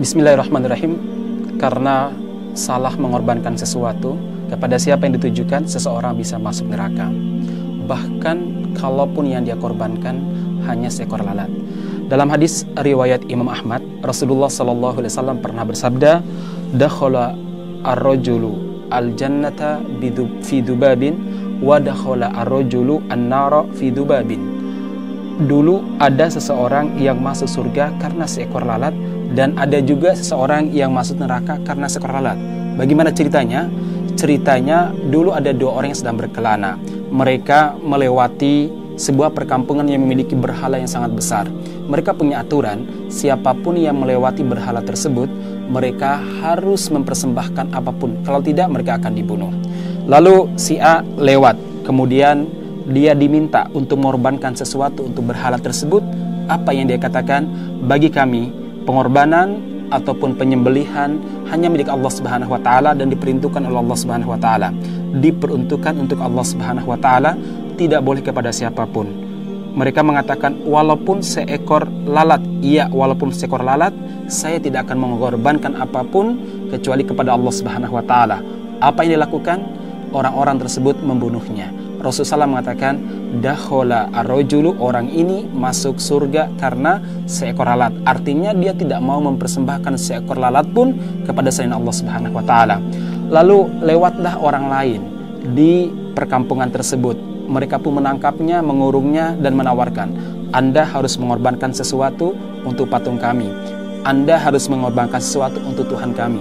Bismillahirrahmanirrahim. Karena salah mengorbankan sesuatu, kepada siapa yang ditujukan, seseorang bisa masuk neraka. Bahkan kalaupun yang dia korbankan hanya seekor lalat. Dalam hadis riwayat Imam Ahmad, Rasulullah SAW pernah bersabda, "Dakhala ar-rajulu al-jannata fi dubabin wa dakhala ar-rajulu an-nara fi dubabin." Dulu ada seseorang yang masuk surga karena seekor lalat, dan ada juga seseorang yang masuk neraka karena seekor lalat. Bagaimana ceritanya? Ceritanya dulu ada dua orang yang sedang berkelana. Mereka melewati sebuah perkampungan yang memiliki berhala yang sangat besar. Mereka punya aturan, siapapun yang melewati berhala tersebut, mereka harus mempersembahkan apapun. Kalau tidak, mereka akan dibunuh. Lalu si A lewat, kemudian dia diminta untuk mengorbankan sesuatu untuk berhala tersebut. Apa yang dia katakan? Bagi kami, pengorbanan ataupun penyembelihan hanya milik Allah Subhanahu wa taala dan diperuntukkan oleh Allah Subhanahu wa taala. Diperuntukkan untuk Allah Subhanahu wa taala, tidak boleh kepada siapapun. Mereka mengatakan, walaupun seekor lalat, iya, walaupun seekor lalat, saya tidak akan mengorbankan apapun kecuali kepada Allah Subhanahu wa taala. Apa yang dilakukan? Orang-orang tersebut membunuhnya. Rasulullah SAW mengatakan, dakhala ar-rajulu, orang ini masuk surga karena seekor lalat. Artinya dia tidak mau mempersembahkan seekor lalat pun kepada selain Allah Subhanahu wa taala. Lalu lewatlah orang lain di perkampungan tersebut. Mereka pun menangkapnya, mengurungnya dan menawarkan, Anda harus mengorbankan sesuatu untuk patung kami. Anda harus mengorbankan sesuatu untuk Tuhan kami.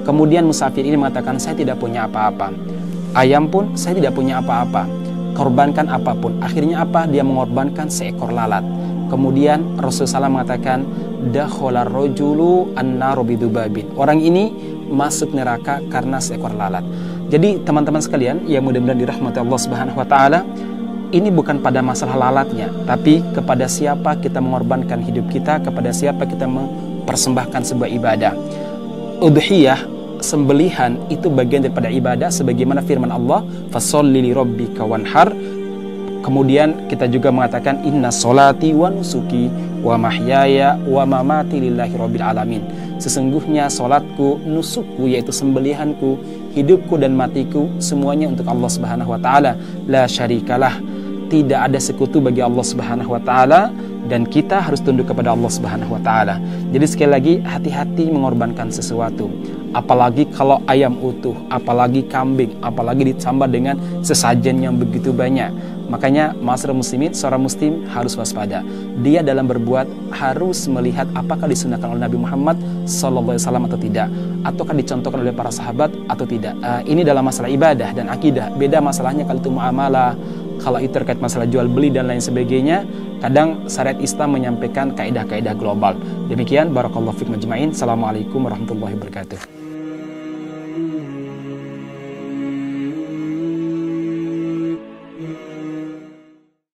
Kemudian musafir ini mengatakan, saya tidak punya apa-apa. Ayam pun saya tidak punya apa-apa. Korbankan apapun. Akhirnya apa? Dia mengorbankan seekor lalat. Kemudian Rasulullah SAW mengatakan, dakhala ar-rajulu an-nar bidubabin. Orang ini masuk neraka karena seekor lalat. Jadi teman-teman sekalian yang mudah-mudahan dirahmati Allah Subhanahu wa taala, ini bukan pada masalah lalatnya, tapi kepada siapa kita mengorbankan hidup kita, kepada siapa kita mempersembahkan sebuah ibadah. Udhiyah, sembelihan, itu bagian daripada ibadah sebagaimana firman Allah, fasholli li rabbika wanhar. Kemudian kita juga mengatakan, inna sholati wa nusuki wa mahyaya wa mamati lillahi rabbil alamin. Sesungguhnya salatku, nusukku yaitu sembelihanku, hidupku dan matiku semuanya untuk Allah Subhanahu wa taala. La syarikalah, tidak ada sekutu bagi Allah Subhanahu wa taala, dan kita harus tunduk kepada Allah Subhanahu wa taala. Jadi sekali lagi, hati-hati mengorbankan sesuatu. Apalagi kalau ayam utuh, apalagi kambing, apalagi ditambah dengan sesajen yang begitu banyak. Makanya masyarakat muslimin, seorang muslim harus waspada. Dia dalam berbuat harus melihat apakah disunahkan oleh Nabi Muhammad SAW atau tidak, ataukah dicontohkan oleh para sahabat atau tidak. Ini dalam masalah ibadah dan akidah. Beda masalahnya kalau itu muamalah, kalau itu terkait masalah jual beli dan lain sebagainya. Kadang syariat Islam menyampaikan kaidah-kaidah global. Demikian, barakallahu fikum ajma'in. Assalamualaikum warahmatullahi wabarakatuh.